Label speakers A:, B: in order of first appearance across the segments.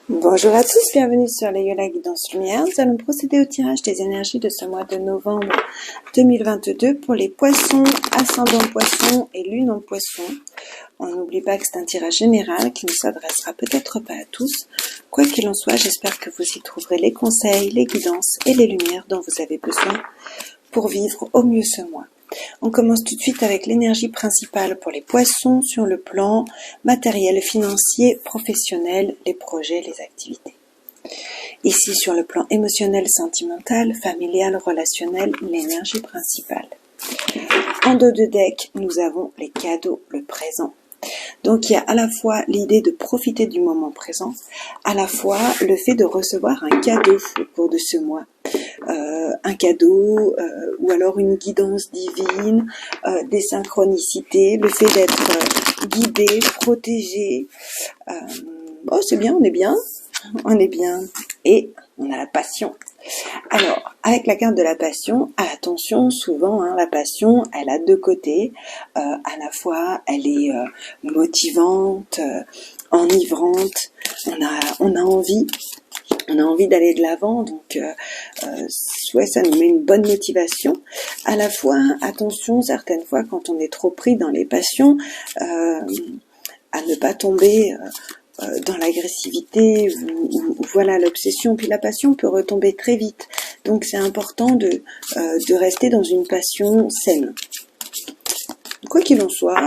A: Bonjour à tous, bienvenue sur les Yola Guidance Lumière. Nous allons procéder au tirage des énergies de ce mois de novembre 2022 pour les poissons, ascendant poissons et lune en poisson. On n'oublie pas que c'est un tirage général qui ne s'adressera peut-être pas à tous. Quoi qu'il en soit, j'espère que vous y trouverez les conseils, les guidances et les lumières dont vous avez besoin pour vivre au mieux ce mois. On commence tout de suite avec l'énergie principale pour les poissons sur le plan matériel, financier, professionnel, les projets, les activités. Ici, sur le plan émotionnel, sentimental, familial, relationnel, l'énergie principale. En dos de deck, nous avons les cadeaux, le présent. Donc il y a à la fois l'idée de profiter du moment présent, à la fois le fait de recevoir un cadeau au cours de ce mois. Un cadeau ou alors une guidance divine, des synchronicités, le fait d'être guidé, protégé. Oh, c'est bien, on est bien. Et on a la passion. Alors, avec la carte de la passion, attention, souvent, la passion, elle a deux côtés. À la fois, elle est motivante, enivrante. On a envie d'aller de l'avant, donc ça nous met une bonne motivation. À la fois, attention, certaines fois, quand on est trop pris dans les passions, à ne pas tomber dans l'agressivité ou voilà l'obsession. Puis la passion peut retomber très vite, donc c'est important de rester dans une passion saine. Quoi qu'il en soit,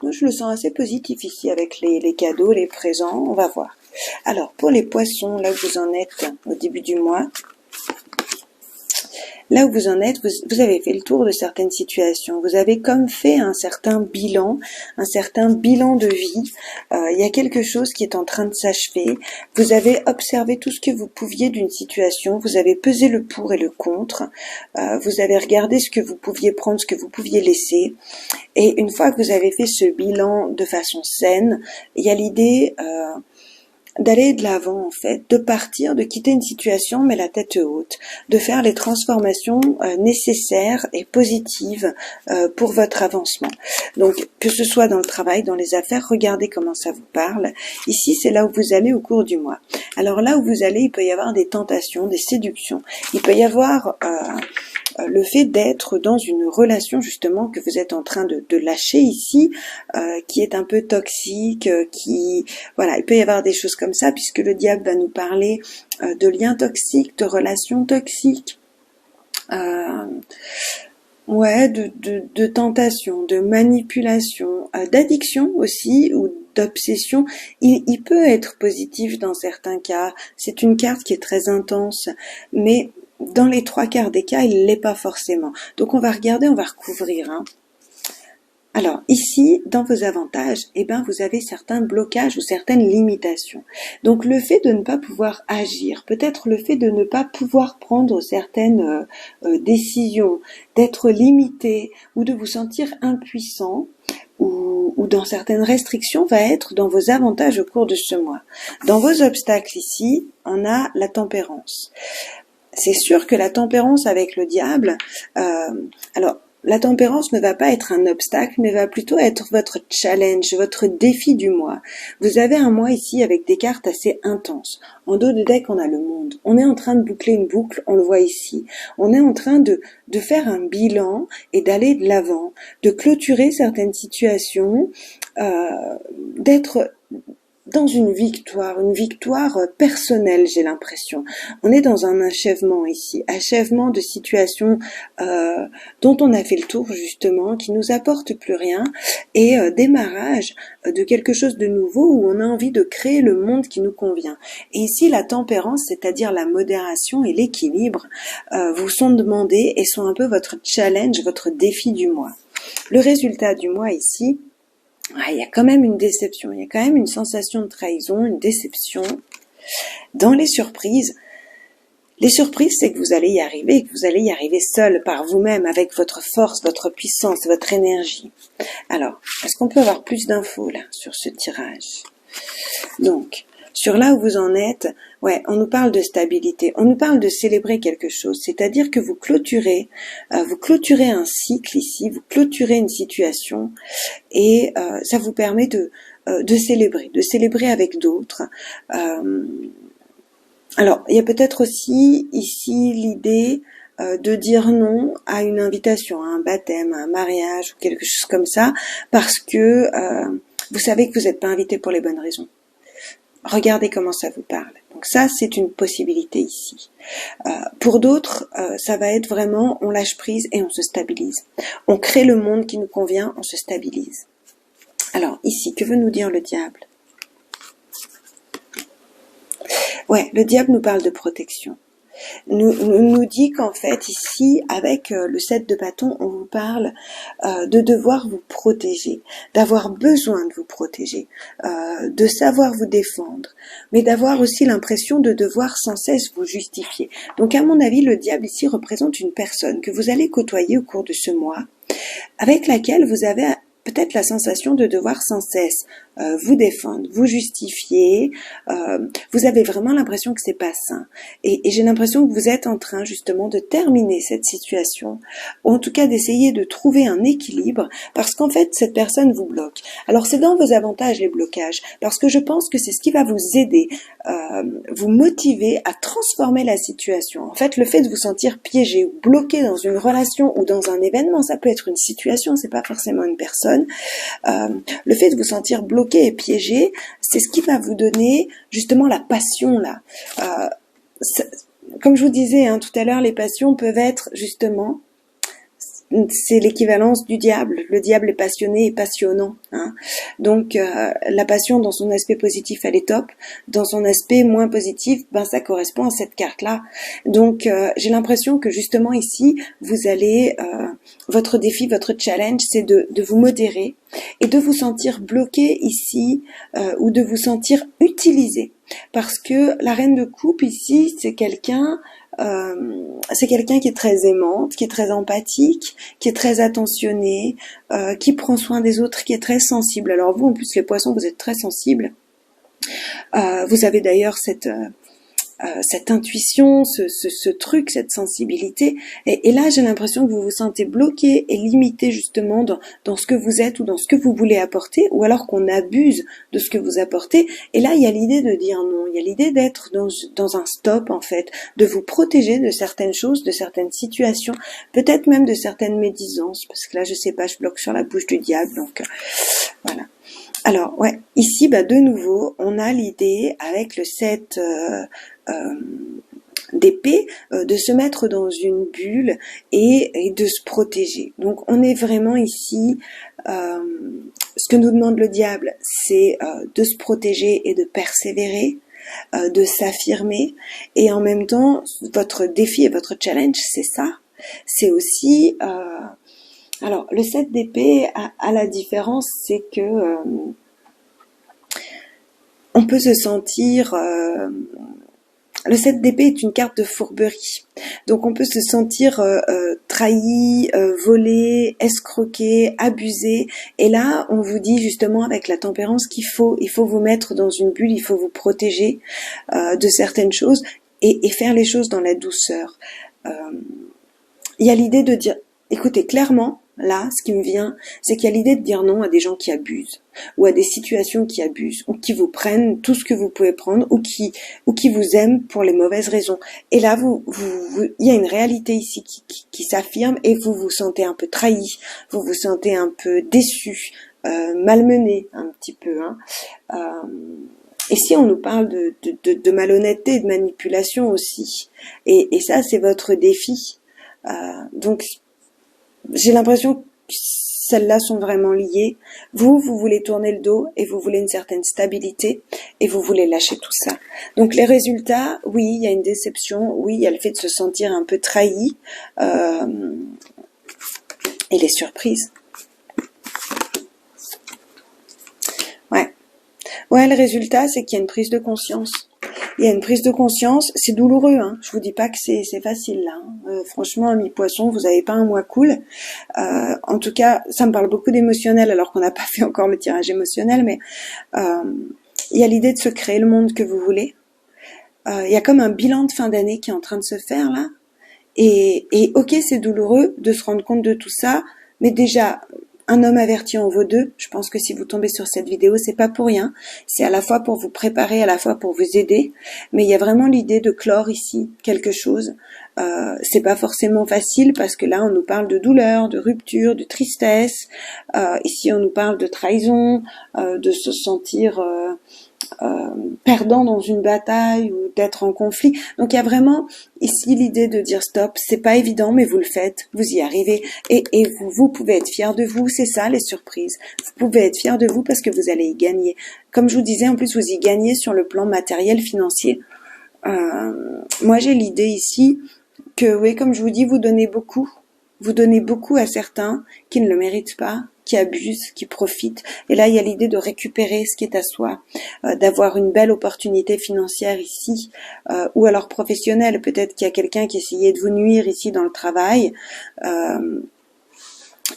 A: moi je le sens assez positif ici avec les cadeaux, les présents, on va voir. Alors, pour les poissons, là où vous en êtes au début du mois, là où vous en êtes, vous avez fait le tour de certaines situations. Vous avez comme fait un certain bilan de vie. Il y a quelque chose qui est en train de s'achever. Vous avez observé tout ce que vous pouviez d'une situation. Vous avez pesé le pour et le contre. Vous avez regardé ce que vous pouviez prendre, ce que vous pouviez laisser. Et une fois que vous avez fait ce bilan de façon saine, il y a l'idée d'aller de l'avant en fait, de partir, de quitter une situation mais la tête haute, de faire les transformations nécessaires et positives pour votre avancement. Donc que ce soit dans le travail, dans les affaires, regardez comment ça vous parle. Ici c'est là où vous allez au cours du mois. Alors là où vous allez, il peut y avoir des tentations, des séductions, il peut y avoir le fait d'être dans une relation justement que vous êtes en train de lâcher ici, qui est un peu toxique, voilà, il peut y avoir des choses comme ça puisque le diable va nous parler de liens toxiques, de relations toxiques, de tentation, de manipulation, d'addiction aussi ou d'obsession. Il peut être positif dans certains cas. C'est une carte qui est très intense, mais dans les trois quarts des cas, il l'est pas forcément. Donc on va regarder, on va recouvrir. Alors ici, dans vos avantages, vous avez certains blocages ou certaines limitations. Donc le fait de ne pas pouvoir agir, peut-être le fait de ne pas pouvoir prendre certaines décisions, d'être limité ou de vous sentir impuissant, ou dans certaines restrictions va être dans vos avantages au cours de ce mois. Dans vos obstacles ici, on a la tempérance. C'est sûr que la tempérance avec le diable, la tempérance ne va pas être un obstacle, mais va plutôt être votre challenge, votre défi du mois. Vous avez un mois ici avec des cartes assez intenses. En dos de deck, on a le monde. On est en train de boucler une boucle, on le voit ici. On est en train de faire un bilan et d'aller de l'avant, de clôturer certaines situations, d'être dans une victoire personnelle, j'ai l'impression. On est dans un achèvement ici, achèvement de situations dont on a fait le tour justement, qui nous apportent plus rien, et démarrage de quelque chose de nouveau où on a envie de créer le monde qui nous convient. Et ici, la tempérance, c'est-à-dire la modération et l'équilibre, vous sont demandés et sont un peu votre challenge, votre défi du mois. Le résultat du mois ici, il y a quand même une déception, il y a quand même une sensation de trahison, une déception. Dans les surprises, c'est que vous allez y arriver, et que vous allez y arriver seul, par vous-même, avec votre force, votre puissance, votre énergie. Alors, est-ce qu'on peut avoir plus d'infos là sur ce tirage? Donc, sur là où vous en êtes, on nous parle de stabilité, on nous parle de célébrer quelque chose, c'est-à-dire que vous clôturez un cycle ici, vous clôturez une situation et ça vous permet de de célébrer avec d'autres. Alors, il y a peut-être aussi ici l'idée de dire non à une invitation, à un baptême, à un mariage ou quelque chose comme ça, parce que vous savez que vous n'êtes pas invité pour les bonnes raisons. Regardez comment ça vous parle. Donc ça, c'est une possibilité ici. Pour d'autres, ça va être vraiment, on lâche prise et on se stabilise. On crée le monde qui nous convient, on se stabilise. Alors ici, que veut nous dire le diable? Ouais, le diable nous parle de protection. Nous dit qu'en fait ici, avec le 7 de bâton, on vous parle de devoir vous protéger, d'avoir besoin de vous protéger, de savoir vous défendre, mais d'avoir aussi l'impression de devoir sans cesse vous justifier. Donc à mon avis, le diable ici représente une personne que vous allez côtoyer au cours de ce mois, avec laquelle vous avez peut-être la sensation de devoir sans cesse vous défendre, vous justifier. Vous avez vraiment l'impression que c'est pas sain. Et j'ai l'impression que vous êtes en train justement de terminer cette situation, ou en tout cas d'essayer de trouver un équilibre, parce qu'en fait cette personne vous bloque. Alors c'est dans vos avantages les blocages, parce que je pense que c'est ce qui va vous aider, vous motiver à transformer la situation. En fait, le fait de vous sentir piégé ou bloqué dans une relation ou dans un événement, ça peut être une situation, c'est pas forcément une personne. Le fait de vous sentir bloqué et piégé, c'est ce qui va vous donner justement la passion là. Comme je vous disais tout à l'heure, les passions peuvent être justement, c'est l'équivalence du diable. Le diable est passionné et passionnant. Donc la passion dans son aspect positif, elle est top. Dans son aspect moins positif, ça correspond à cette carte-là. Donc j'ai l'impression que justement ici, vous allez, votre défi, votre challenge, c'est de vous modérer et de vous sentir bloqué ici ou de vous sentir utilisé. Parce que la reine de coupe ici, c'est quelqu'un qui est très aimante, qui est très empathique, qui est très attentionnée, qui prend soin des autres, qui est très sensible. Alors vous, en plus les poissons, vous êtes très sensibles. Vous avez d'ailleurs cette intuition, ce truc, cette sensibilité. Et là, j'ai l'impression que vous vous sentez bloqué et limité justement dans ce que vous êtes ou dans ce que vous voulez apporter, ou alors qu'on abuse de ce que vous apportez. Et là, il y a l'idée de dire non, il y a l'idée d'être dans un stop en fait, de vous protéger de certaines choses, de certaines situations, peut-être même de certaines médisances, parce que là, je sais pas, je bloque sur la bouche du diable, donc voilà. Alors, ouais, ici, de nouveau, on a l'idée, avec le 7 d'épée, de se mettre dans une bulle et de se protéger. Donc, on est vraiment ici, ce que nous demande le diable, c'est de se protéger et de persévérer, de s'affirmer, et en même temps, votre défi et votre challenge, c'est ça. C'est aussi... alors, le 7 d'épée, à la différence, c'est que on peut se sentir... le 7 d'épée est une carte de fourberie. Donc, on peut se sentir trahi, volé, escroqué, abusé. Et là, on vous dit justement avec la tempérance il faut vous mettre dans une bulle, il faut vous protéger de certaines choses et faire les choses dans la douceur. Il y a l'idée de dire, écoutez, clairement, là, ce qui me vient, c'est qu'il y a l'idée de dire non à des gens qui abusent, ou à des situations qui abusent, ou qui vous prennent tout ce que vous pouvez prendre, ou qui vous aiment pour les mauvaises raisons. Et là, il y a une réalité ici qui s'affirme, et vous vous sentez un peu trahi, vous vous sentez un peu déçu, malmené, un petit peu, Ici, on nous parle de malhonnêteté et de manipulation aussi. Et ça, c'est votre défi. Donc, j'ai l'impression que celles-là sont vraiment liées. Vous voulez tourner le dos et vous voulez une certaine stabilité et vous voulez lâcher tout ça. Donc les résultats, oui, il y a une déception, oui, il y a le fait de se sentir un peu trahi et les surprises. Ouais, le résultat, c'est qu'il y a une prise de conscience. Il y a une prise de conscience, c'est douloureux, je vous dis pas que c'est facile là. Franchement, mi-poisson, vous avez pas un mois cool. En tout cas, ça me parle beaucoup d'émotionnel alors qu'on n'a pas fait encore le tirage émotionnel, mais il y a l'idée de se créer le monde que vous voulez. Il y a comme un bilan de fin d'année qui est en train de se faire là. Et ok, c'est douloureux de se rendre compte de tout ça, mais déjà, un homme averti en vaut deux. Je pense que si vous tombez sur cette vidéo, c'est pas pour rien. C'est à la fois pour vous préparer, à la fois pour vous aider. Mais il y a vraiment l'idée de clore ici quelque chose. C'est pas forcément facile parce que là, on nous parle de douleur, de rupture, de tristesse. Ici, on nous parle de trahison, de se sentir perdant dans une bataille ou d'être en conflit. Donc il y a vraiment ici l'idée de dire stop, c'est pas évident mais vous le faites, vous y arrivez et vous pouvez être fiers de vous, c'est ça les surprises. Vous pouvez être fiers de vous parce que vous allez y gagner. Comme je vous disais, en plus vous y gagnez sur le plan matériel, financier. Moi j'ai l'idée ici que oui, comme je vous dis, vous donnez beaucoup à certains qui ne le méritent pas, qui abusent, qui profitent. Et là, il y a l'idée de récupérer ce qui est à soi, d'avoir une belle opportunité financière ici, ou alors professionnelle. Peut-être qu'il y a quelqu'un qui essayait de vous nuire ici dans le travail.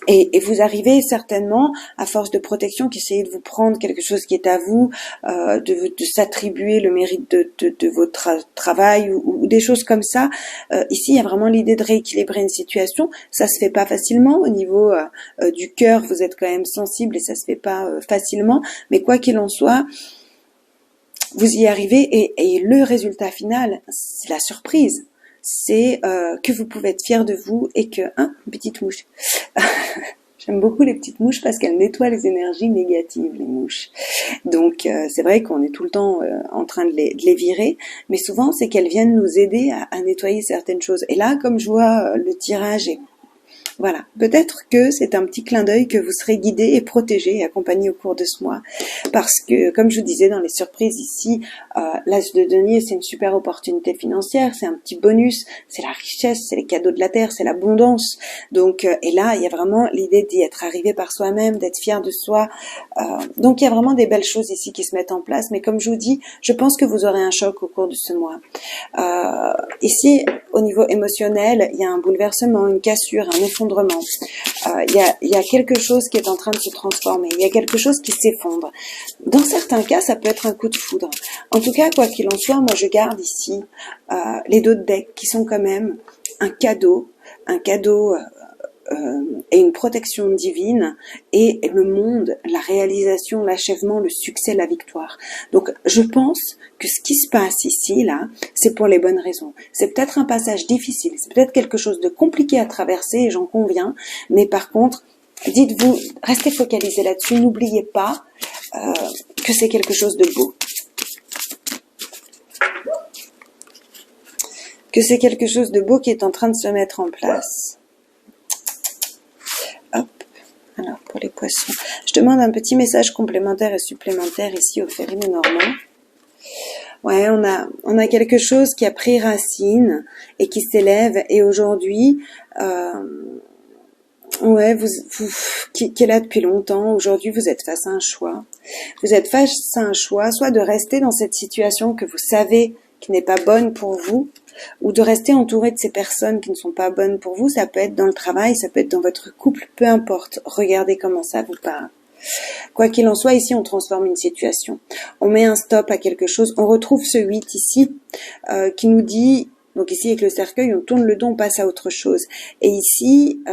A: Et vous arrivez certainement, à force de protection, qui essayez de vous prendre quelque chose qui est à vous, de s'attribuer le mérite de votre travail ou des choses comme ça. Ici, il y a vraiment l'idée de rééquilibrer une situation. Ça se fait pas facilement. Au niveau du cœur, vous êtes quand même sensible et ça se fait pas facilement. Mais quoi qu'il en soit, vous y arrivez et le résultat final, c'est la surprise. C'est que vous pouvez être fier de vous et que... Hein, une petite mouche. J'aime beaucoup les petites mouches parce qu'elles nettoient les énergies négatives, les mouches. Donc c'est vrai qu'on est tout le temps en train de les virer, mais souvent c'est qu'elles viennent nous aider à nettoyer certaines choses. Et là, comme je vois le tirage et voilà, peut-être que c'est un petit clin d'œil que vous serez guidé et protégé et accompagné au cours de ce mois. Parce que, comme je vous disais dans les surprises ici, l'As de denier, c'est une super opportunité financière, c'est un petit bonus, c'est la richesse, c'est les cadeaux de la terre, c'est l'abondance. Donc, et là, il y a vraiment l'idée d'y être arrivé par soi-même, d'être fier de soi. Donc, il y a vraiment des belles choses ici qui se mettent en place. Mais comme je vous dis, je pense que vous aurez un choc au cours de ce mois. Ici, au niveau émotionnel, il y a un bouleversement, une cassure, un effondrement. Il y a quelque chose qui est en train de se transformer. Il y a quelque chose qui s'effondre. Dans certains cas, ça peut être un coup de foudre. En tout cas, quoi qu'il en soit, moi je garde ici les dos de deck qui sont quand même un cadeau et une protection divine et le monde, la réalisation, l'achèvement, le succès, la victoire. Donc je pense que ce qui se passe ici, là, c'est pour les bonnes raisons. C'est peut-être un passage difficile, c'est peut-être quelque chose de compliqué à traverser, et j'en conviens, mais par contre, dites-vous, restez focalisés là-dessus, n'oubliez pas que c'est quelque chose de beau. Que c'est quelque chose de beau qui est en train de se mettre en place. Alors, pour les poissons, je demande un petit message complémentaire et supplémentaire ici au Ferry Lenormand. Ouais, on a quelque chose qui a pris racine et qui s'élève et aujourd'hui, ouais, qui est là depuis longtemps. Aujourd'hui, vous êtes face à un choix. Vous êtes face à un choix, soit de rester dans cette situation que vous savez qui n'est pas bonne pour vous, ou de rester entouré de ces personnes qui ne sont pas bonnes pour vous. Ça peut être dans le travail, ça peut être dans votre couple, peu importe. Regardez comment ça vous parle. Quoi qu'il en soit, ici, on transforme une situation. On met un stop à quelque chose. On retrouve ce 8 ici qui nous dit... Donc ici, avec le cercueil, on tourne le dos, on passe à autre chose. Et ici,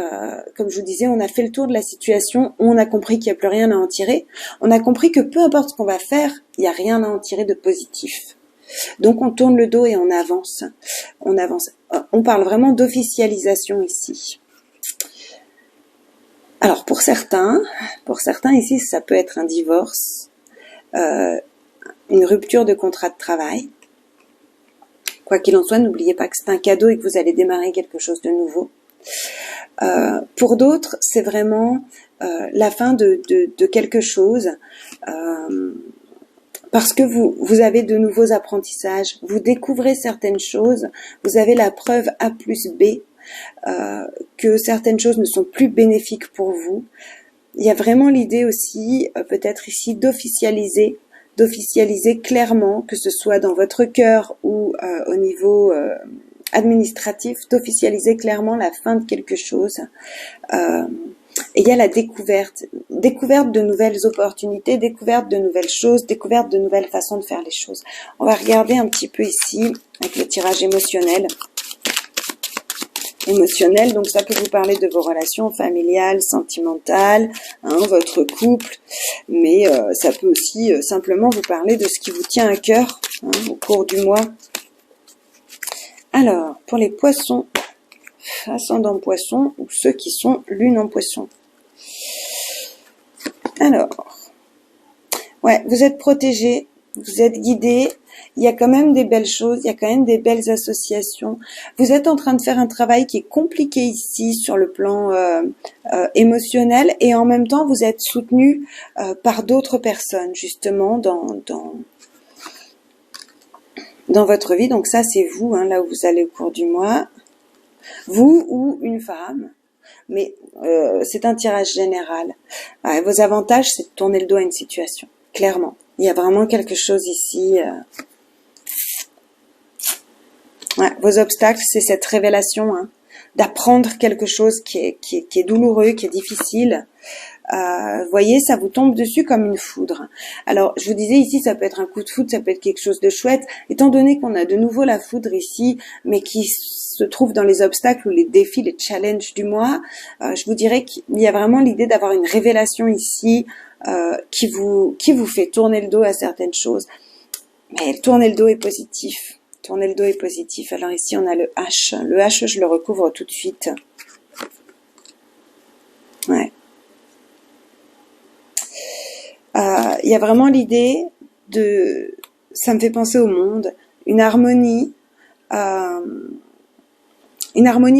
A: comme je vous disais, on a fait le tour de la situation, on a compris qu'il n'y a plus rien à en tirer. On a compris que peu importe ce qu'on va faire, il n'y a rien à en tirer de positif. Donc on tourne le dos et on avance. On avance. On parle vraiment d'officialisation ici. Alors pour certains ici, ça peut être un divorce, une rupture de contrat de travail. Quoi qu'il en soit, n'oubliez pas que c'est un cadeau et que vous allez démarrer quelque chose de nouveau. Pour d'autres, c'est vraiment la fin de quelque chose. Parce que vous avez de nouveaux apprentissages, vous découvrez certaines choses, vous avez la preuve A plus B, que certaines choses ne sont plus bénéfiques pour vous. Il y a vraiment l'idée aussi, peut-être ici, d'officialiser clairement, que ce soit dans votre cœur ou au niveau administratif, d'officialiser clairement la fin de quelque chose. Et il y a la découverte de nouvelles opportunités, découverte de nouvelles choses, découverte de nouvelles façons de faire les choses. On va regarder un petit peu ici, avec le tirage émotionnel. émotionnel. Donc ça peut vous parler de vos relations familiales, sentimentales, hein, votre couple, mais ça peut aussi simplement vous parler de ce qui vous tient à cœur hein, au cours du mois. Alors, pour les poissons, ascendant poisson ou ceux qui sont lune en poisson. Alors, ouais, vous êtes protégés, vous êtes guidés, il y a quand même des belles choses, il y a quand même des belles associations. Vous êtes en train de faire un travail qui est compliqué ici sur le plan émotionnel et en même temps vous êtes soutenu par d'autres personnes justement dans votre vie. Donc ça c'est vous, hein, là où vous allez au cours du mois. Vous ou une femme. Mais c'est un tirage général. Vos avantages, c'est de tourner le dos à une situation, clairement. Il y a vraiment quelque chose ici. Ouais, vos obstacles, c'est cette révélation, hein, d'apprendre quelque chose qui est douloureux, qui est difficile. Vous voyez, ça vous tombe dessus comme une foudre. Alors, je vous disais ici, ça peut être un coup de foudre, ça peut être quelque chose de chouette. Étant donné qu'on a de nouveau la foudre ici, mais qui se trouve dans les obstacles ou les défis, les challenges du mois, je vous dirais qu'il y a vraiment l'idée d'avoir une révélation ici qui vous fait tourner le dos à certaines choses. Mais tourner le dos est positif. Tourner le dos est positif. Alors ici, on a le H. Le H, je le recouvre tout de suite. Ouais. Il y a vraiment l'idée de... Ça me fait penser au monde. Une harmonie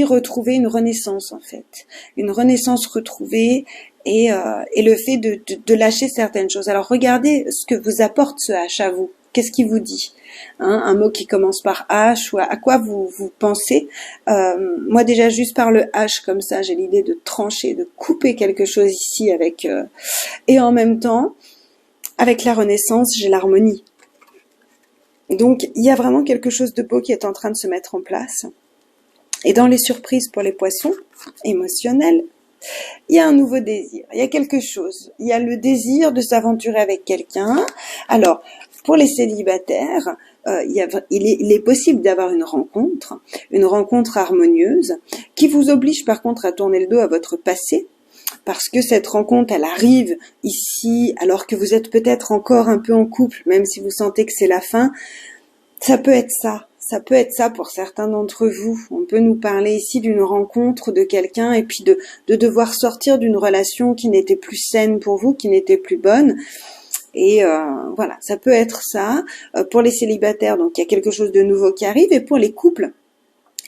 A: retrouvée, une renaissance en fait. Une renaissance retrouvée et le fait de lâcher certaines choses. Alors regardez ce que vous apporte ce H à vous. Qu'est-ce qu'il vous dit, hein, un mot qui commence par H ou à quoi vous pensez. Moi déjà juste par le H comme ça, j'ai l'idée de trancher, de couper quelque chose ici avec et en même temps avec la renaissance, j'ai l'harmonie. Donc il y a vraiment quelque chose de beau qui est en train de se mettre en place. Et dans les surprises pour les poissons émotionnels, il y a un nouveau désir, il y a quelque chose. Il y a le désir de s'aventurer avec quelqu'un. Alors, pour les célibataires, il est possible d'avoir une rencontre harmonieuse, qui vous oblige par contre à tourner le dos à votre passé, parce que cette rencontre, elle arrive ici, alors que vous êtes peut-être encore un peu en couple, même si vous sentez que c'est la fin. Ça peut être ça. Ça peut être ça pour certains d'entre vous. On peut nous parler ici d'une rencontre de quelqu'un et puis de devoir sortir d'une relation qui n'était plus saine pour vous, qui n'était plus bonne. Et voilà, ça peut être ça. Pour les célibataires, donc il y a quelque chose de nouveau qui arrive. Et pour les couples,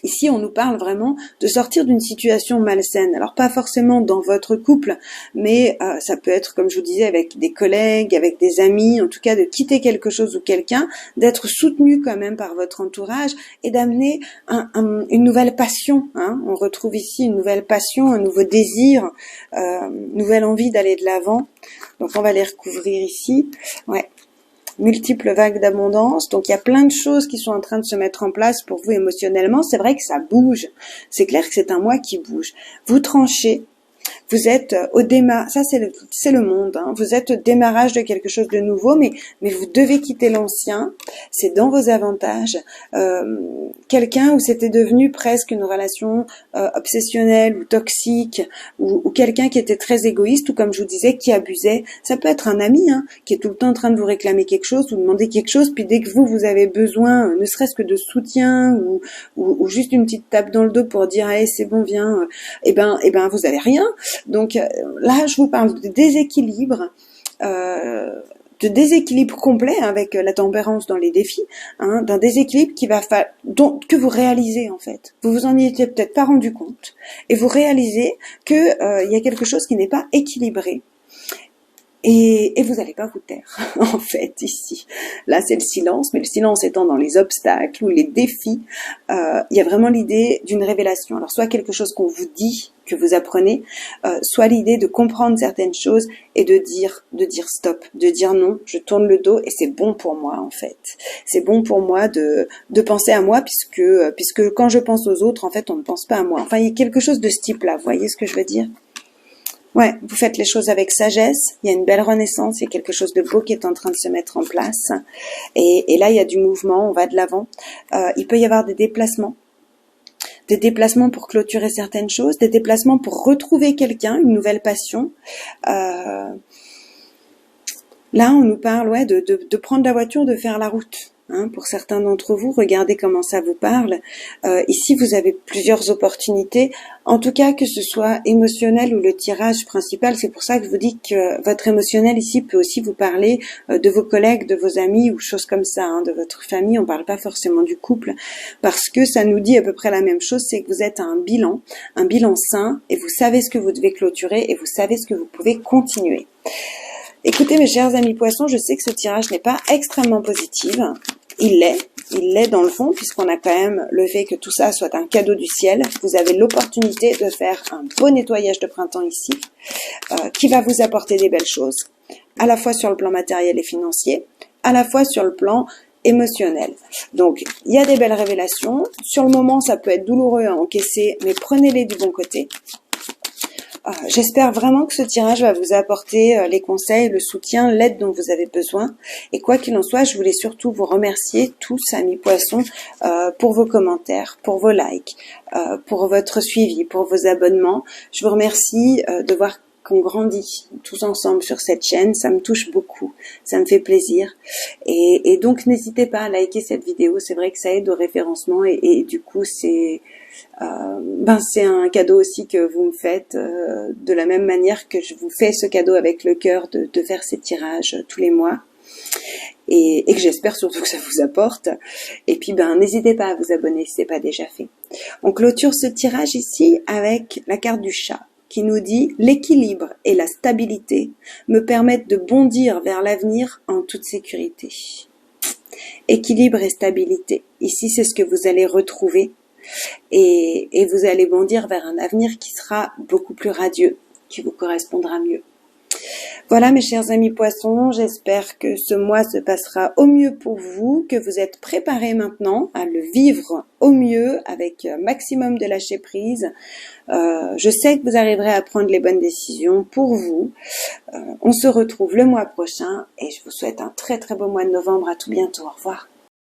A: ici on nous parle vraiment de sortir d'une situation malsaine. Alors pas forcément dans votre couple, mais ça peut être, comme je vous disais, avec des collègues, avec des amis, en tout cas de quitter quelque chose ou quelqu'un, d'être soutenu quand même par votre entourage et d'amener une nouvelle passion. Hein. On retrouve ici une nouvelle passion, un nouveau désir, une nouvelle envie d'aller de l'avant. Donc on va les recouvrir ici. Ouais. Multiples vagues d'abondance. Donc il y a plein de choses qui sont en train de se mettre en place pour vous émotionnellement. C'est vrai que ça bouge. C'est clair que c'est un mois qui bouge. Vous tranchez. Vous êtes au démarrage, ça c'est le monde, hein. Vous êtes au démarrage de quelque chose de nouveau, mais vous devez quitter l'ancien, c'est dans vos avantages. Quelqu'un où c'était devenu presque une relation obsessionnelle ou toxique, ou quelqu'un qui était très égoïste, ou comme je vous disais, qui abusait. Ça peut être un ami, hein, qui est tout le temps en train de vous réclamer quelque chose, vous demander quelque chose, puis dès que vous avez besoin, ne serait-ce que de soutien, ou juste une petite tape dans le dos pour dire hey, c'est bon, viens, et ben vous avez rien. Donc là, je vous parle de déséquilibre, complet avec la tempérance dans les défis, hein, d'un déséquilibre que vous réalisez en fait. Vous vous en étiez peut-être pas rendu compte, et vous réalisez que y a quelque chose qui n'est pas équilibré. Et vous n'allez pas vous taire, en fait, ici. Là, c'est le silence, mais le silence étant dans les obstacles ou les défis, il y a vraiment l'idée d'une révélation. Alors, soit quelque chose qu'on vous dit, que vous apprenez, soit l'idée de comprendre certaines choses et de dire stop, de dire non, je tourne le dos et c'est bon pour moi, en fait. C'est bon pour moi de penser à moi puisque quand je pense aux autres, en fait, on ne pense pas à moi. Enfin, il y a quelque chose de ce type-là, vous voyez ce que je veux dire ? Ouais, vous faites les choses avec sagesse, il y a une belle renaissance, il y a quelque chose de beau qui est en train de se mettre en place. Et là, il y a du mouvement, on va de l'avant. Il peut y avoir des déplacements. des déplacements pour clôturer certaines choses, des déplacements pour retrouver quelqu'un, une nouvelle passion. Là, on nous parle de prendre la voiture, de faire la route. Hein, pour certains d'entre vous, regardez comment ça vous parle. Ici, vous avez plusieurs opportunités. En tout cas, que ce soit émotionnel ou le tirage principal, c'est pour ça que je vous dis que votre émotionnel ici peut aussi vous parler de vos collègues, de vos amis ou choses comme ça, hein, de votre famille. On parle pas forcément du couple parce que ça nous dit à peu près la même chose, c'est que vous êtes à un bilan sain et vous savez ce que vous devez clôturer et vous savez ce que vous pouvez continuer. Écoutez mes chers amis poissons, je sais que ce tirage n'est pas extrêmement positif. Il l'est dans le fond, puisqu'on a quand même le fait que tout ça soit un cadeau du ciel. Vous avez l'opportunité de faire un beau nettoyage de printemps ici, qui va vous apporter des belles choses, à la fois sur le plan matériel et financier, à la fois sur le plan émotionnel. Donc, il y a des belles révélations. Sur le moment, ça peut être douloureux à encaisser, mais prenez-les du bon côté. J'espère vraiment que ce tirage va vous apporter les conseils, le soutien, l'aide dont vous avez besoin. Et quoi qu'il en soit, je voulais surtout vous remercier tous, amis poissons, pour vos commentaires, pour vos likes, pour votre suivi, pour vos abonnements. Je vous remercie de voir qu'on grandit tous ensemble sur cette chaîne, ça me touche beaucoup, ça me fait plaisir. Et donc n'hésitez pas à liker cette vidéo, c'est vrai que ça aide au référencement et du coup c'est un cadeau aussi que vous me faites de la même manière que je vous fais ce cadeau avec le cœur de faire ces tirages tous les mois. Et que j'espère surtout que ça vous apporte. Et puis n'hésitez pas à vous abonner si ce n'est pas déjà fait. On clôture ce tirage ici avec la carte du chat, qui nous dit « L'équilibre et la stabilité me permettent de bondir vers l'avenir en toute sécurité. » Équilibre et stabilité. Ici, c'est ce que vous allez retrouver et vous allez bondir vers un avenir qui sera beaucoup plus radieux, qui vous correspondra mieux. Voilà mes chers amis poissons, j'espère que ce mois se passera au mieux pour vous, que vous êtes préparés maintenant à le vivre au mieux avec maximum de lâcher prise. Je sais que vous arriverez à prendre les bonnes décisions pour vous. On se retrouve le mois prochain et je vous souhaite un très très beau mois de novembre. À tout bientôt, au revoir.